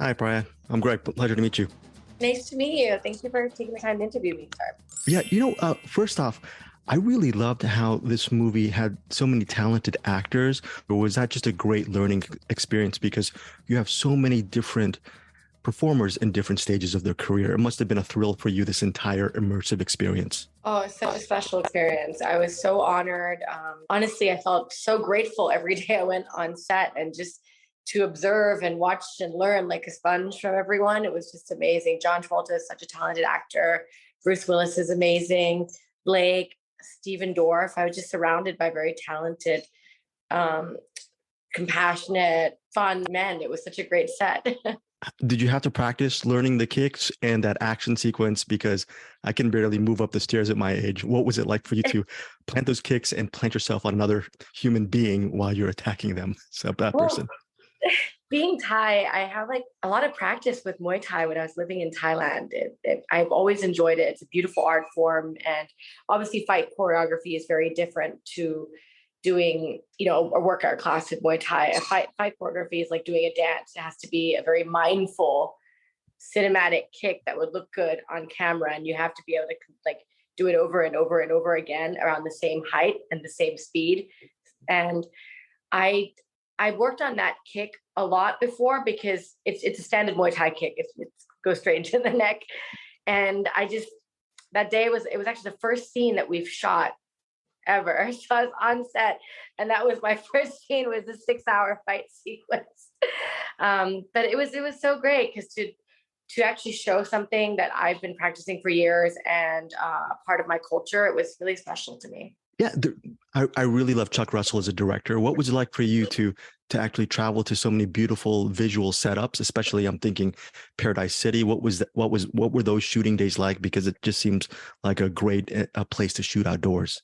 Hi, Praya. I'm Greg. Pleasure to meet you. Nice to meet you. Thank you for taking the time to interview me, sir. Yeah, first off, I really loved how this movie had so many talented actors. Or was that just a great learning experience because you have so many different performers in different stages of their career? It must have been a thrill for you, this entire immersive experience. Oh, it's such a special experience. I was so honored. Honestly, I felt so grateful every day I went on set and just to observe and watch and learn like a sponge from everyone. It was just amazing. John Travolta is such a talented actor. Bruce Willis is amazing. Blake, Stephen Dorff. I was just surrounded by very talented, compassionate, fun men. It was such a great set. Did you have to practice learning the kicks and that action sequence? Because I can barely move up the stairs at my age. What was it like for you to plant those kicks and plant yourself on another human being while you're attacking them? So that person. Being Thai, I have like a lot of practice with Muay Thai when I was living in Thailand. I've always enjoyed it. It's a beautiful art form. And obviously fight choreography is very different to doing, a workout class with Muay Thai. A fight choreography is like doing a dance. It has to be a very mindful, cinematic kick that would look good on camera. And you have to be able to like do it over and over and over again around the same height and the same speed. And I've worked on that kick a lot before because it's a standard Muay Thai kick. It goes straight into the neck. And that day it was actually the first scene that we've shot ever. So I was on set and that was my first scene, was a 6-hour fight sequence. But it was so great because to actually show something that I've been practicing for years and a part of my culture, it was really special to me. Yeah, I really love Chuck Russell as a director. What was it like for you to actually travel to so many beautiful visual setups? Especially, I'm thinking Paradise City. What were those shooting days like? Because it just seems like a great place to shoot outdoors.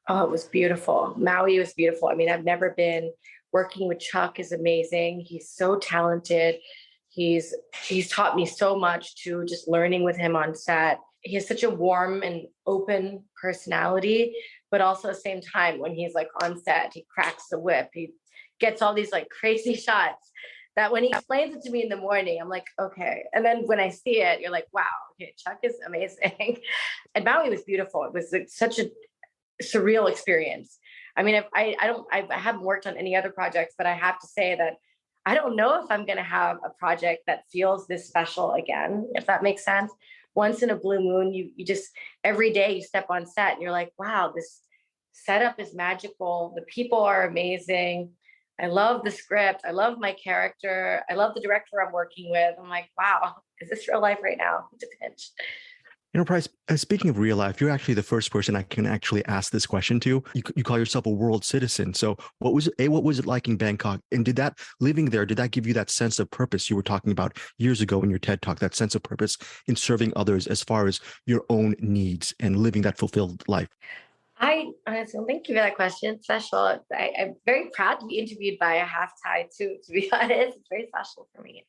Oh, it was beautiful. Maui was beautiful. I mean, I've never been. Working with Chuck is amazing. He's so talented. He's taught me so much too. Just learning with him on set. He has such a warm and open personality. But also at the same time, when he's like on set, he cracks the whip. He gets all these like crazy shots that when he explains it to me in the morning, I'm like, okay. And then when I see it, you're like, wow, okay, Chuck is amazing. And Maui was beautiful. It was like such a surreal experience. I mean, I haven't worked on any other projects, but I have to say that I don't know if I'm going to have a project that feels this special again, if that makes sense. Once in a blue moon, you just, every day you step on set and you're like, wow, this setup is magical. The people are amazing. I love the script. I love my character. I love the director I'm working with. I'm like, wow, is this real life right now? It's a pinch. Price, speaking of real life, you're actually the first person I can actually ask this question to. You call yourself a world citizen. So what was it like in Bangkok? And living there, did that give you that sense of purpose you were talking about years ago in your TED Talk, that sense of purpose in serving others as far as your own needs and living that fulfilled life? I honestly, thank you for that question. It's special. I'm very proud to be interviewed by a half Thai too, to be honest. It's very special for me.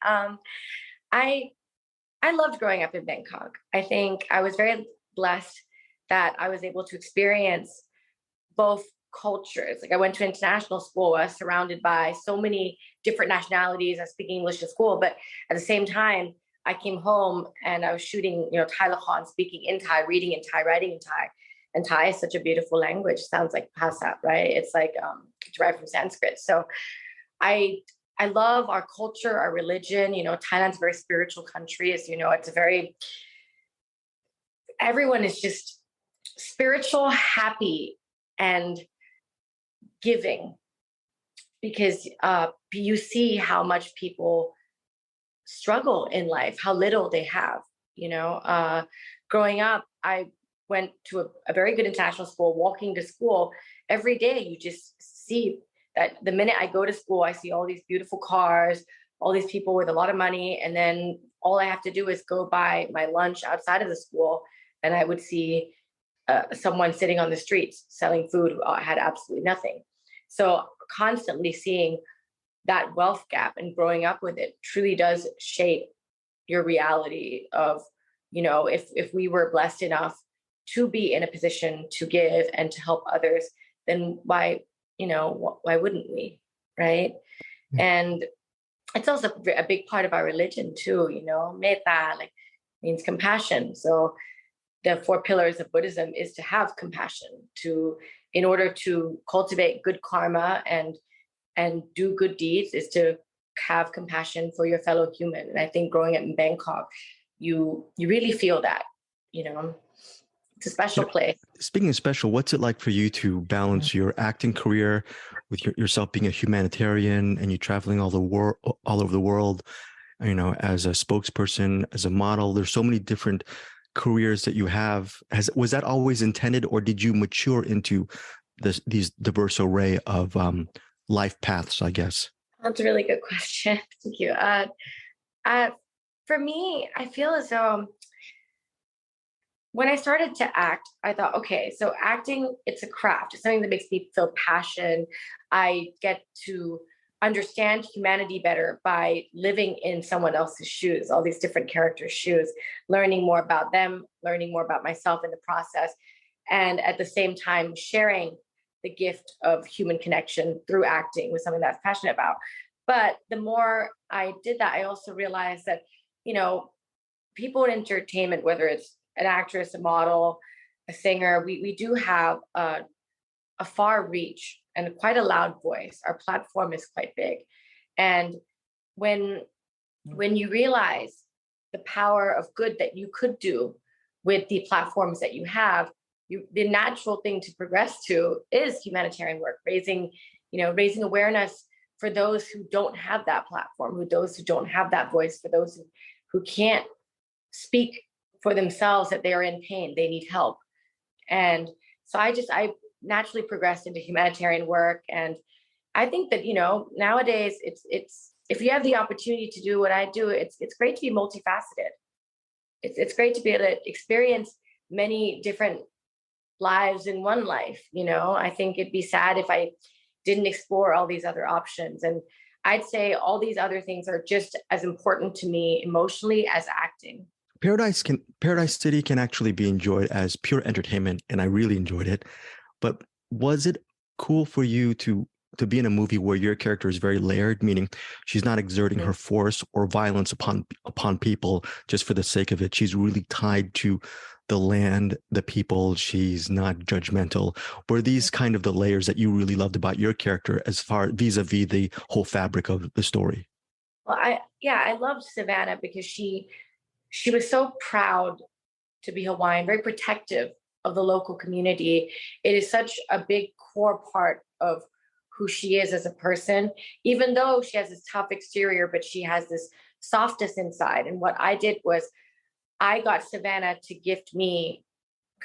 I loved growing up in Bangkok. I think I was very blessed that I was able to experience both cultures. Like I went to international school. I was surrounded by so many different nationalities. I was speaking English in school, but at the same time, I came home and I was shooting, Thai lakhon, speaking in Thai, reading in Thai, writing in Thai. And Thai is such a beautiful language. Sounds like Bhasa, right? It's like derived from Sanskrit. So I love our culture, our religion. Thailand's a very spiritual country. As you know, everyone is just spiritual, happy, and giving. Because you see how much people struggle in life, how little they have. Growing up, I went to a very good international school. Walking to school every day, you just see that the minute I go to school, I see all these beautiful cars, all these people with a lot of money. And then all I have to do is go buy my lunch outside of the school. And I would see someone sitting on the streets selling food who had absolutely nothing. So constantly seeing that wealth gap and growing up with it truly does shape your reality of, if we were blessed enough to be in a position to give and to help others, then why wouldn't we, right? Mm-hmm. And it's also a big part of our religion too, metta, like means compassion. So the 4 pillars of Buddhism is to have compassion, in order to cultivate good karma and do good deeds, is to have compassion for your fellow human. And I think growing up in Bangkok, you really feel that, it's a special place. Speaking of special, what's it like for you to balance your acting career with yourself being a humanitarian and you traveling all over the world, as a spokesperson, as a model? There's so many different careers that you have. Was that always intended, or did you mature into these diverse array of life paths, I guess? That's a really good question. Thank you. For me, I feel as though when I started to act, I thought, okay, so acting, it's a craft. It's something that makes me feel passion. I get to understand humanity better by living in someone else's shoes, all these different characters' shoes, learning more about them, learning more about myself in the process, and at the same time sharing the gift of human connection through acting with something that's passionate about. But the more I did that, I also realized that, people in entertainment, whether it's an actress, a model, a singer, we do have a far reach and quite a loud voice. Our platform is quite big. And when you realize the power of good that you could do with the platforms that you have, the natural thing to progress to is humanitarian work, raising awareness for those who don't have that platform, those who don't have that voice, for those who can't speak for themselves, that they are in pain, they need help. And so I naturally progressed into humanitarian work. And I think that, nowadays it's if you have the opportunity to do what I do, it's great to be multifaceted. It's great to be able to experience many different lives in one life. I think it'd be sad if I didn't explore all these other options. And I'd say all these other things are just as important to me emotionally as acting. Paradise City can actually be enjoyed as pure entertainment, and I really enjoyed it. But was it cool for you to be in a movie where your character is very layered, meaning she's not exerting her force or violence upon people just for the sake of it? She's really tied to the land, the people. She's not judgmental. Were these kind of the layers that you really loved about your character as far vis-a-vis the whole fabric of the story? Well, I loved Savannah because she was so proud to be Hawaiian, very protective of the local community. It is such a big core part of who she is as a person, even though she has this tough exterior, but she has this softness inside. And what I did was I got Savannah to gift me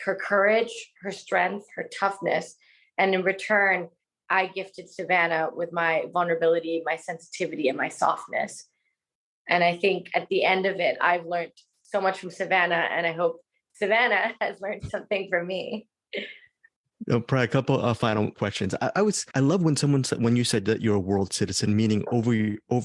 her courage, her strength, her toughness. And in return, I gifted Savannah with my vulnerability, my sensitivity, and my softness. And I think at the end of it, I've learned so much from Savannah, and I hope Savannah has learned something from me. Probably a couple of final questions. I love when you said that you're a world citizen, meaning over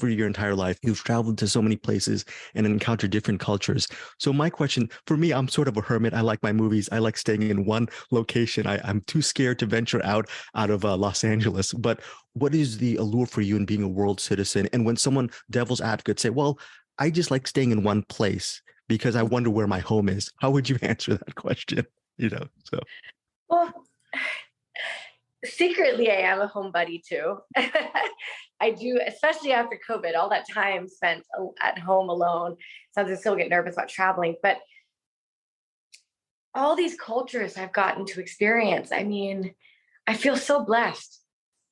your entire life, you've traveled to so many places and encountered different cultures. So my question, for me, I'm sort of a hermit. I like my movies. I like staying in one location. I'm too scared to venture out of Los Angeles. But what is the allure for you in being a world citizen? And when someone, devil's advocate, say, well, I just like staying in one place because I wonder where my home is. How would you answer that question? So. Well, secretly, I am a homebody too. I do, especially after COVID, all that time spent at home alone. Sometimes I still get nervous about traveling, but all these cultures I've gotten to experience, I mean, I feel so blessed,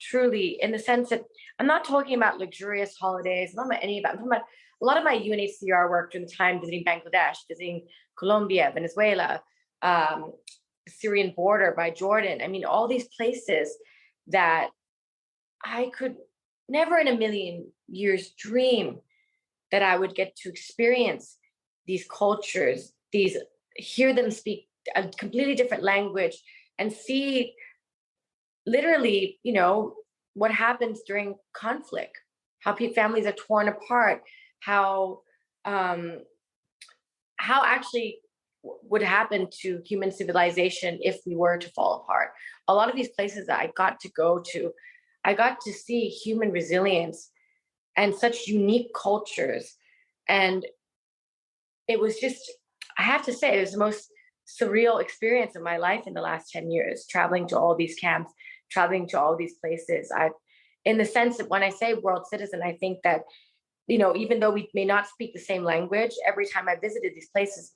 truly, in the sense that I'm not talking about luxurious holidays. I'm not about any of that. I'm talking about a lot of my UNHCR work during the time visiting Bangladesh, visiting Colombia, Venezuela, Syrian border by Jordan. I mean, all these places that I could never in a million years dream that I would get to experience these cultures, hear them speak a completely different language and see literally, what happens during conflict, how families are torn apart, how actually would happen to human civilization if we were to fall apart. A lot of these places that I got to go to, I got to see human resilience and such unique cultures. And it was just, I have to say, it was the most surreal experience of my life in the last 10 years, traveling to all these camps, traveling to all these places. In the sense that when I say world citizen, I think that, even though we may not speak the same language, every time I visited these places,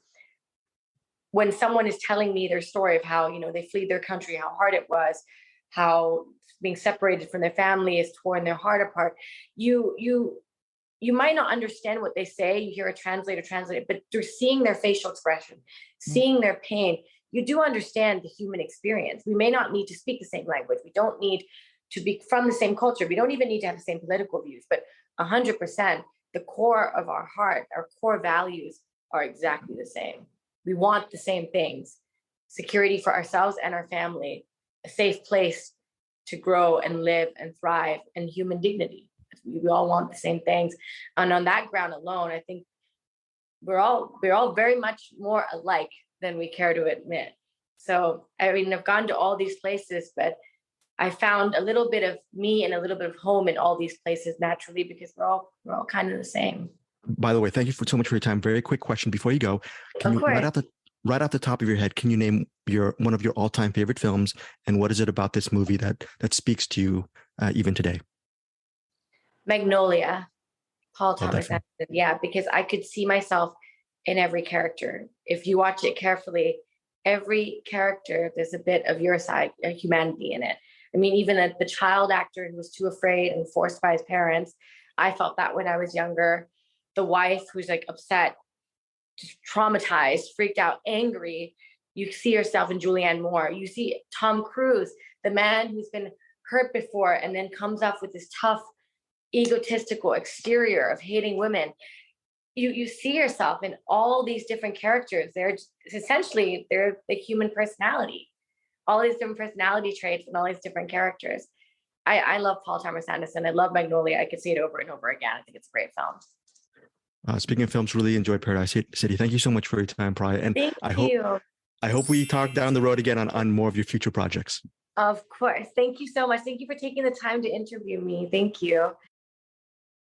when someone is telling me their story of how, they fled their country, how hard it was, how being separated from their family has torn their heart apart, you might not understand what they say. You hear a translator translate it, but through seeing their facial expression, seeing their pain, you do understand the human experience. We may not need to speak the same language. We don't need to be from the same culture. We don't even need to have the same political views, but 100%, the core of our heart, our core values are exactly the same. We want the same things: security for ourselves and our family, a safe place to grow and live and thrive, and human dignity. We all want the same things. And on that ground alone, I think we're all very much more alike than we care to admit. So, I've gone to all these places, but I found a little bit of me and a little bit of home in all these places naturally, because we're all kind of the same. By the way, thank you so much for your time. Very quick question before you go. Can you, right off the top of your head, can you name one of your all-time favorite films, and what is it about this movie that speaks to you even today? Magnolia, Paul Thomas Anderson. Yeah, because I could see myself in every character. If you watch it carefully, every character, there's a bit of your side, humanity in it. I mean, even the child actor who was too afraid and forced by his parents, I felt that when I was younger. The wife who's like upset, just traumatized, freaked out, angry. You see yourself in Julianne Moore. You see Tom Cruise, the man who's been hurt before and then comes up with this tough, egotistical exterior of hating women. You see yourself in all these different characters. They're the human personality, all these different personality traits and all these different characters. I love Paul Thomas Anderson. I love Magnolia. I could see it over and over again. I think it's a great film. Speaking of films, really enjoyed Paradise City. Thank you so much for your time, Praya. And I hope we talk down the road again on more of your future projects. Of course. Thank you so much. Thank you for taking the time to interview me. Thank you.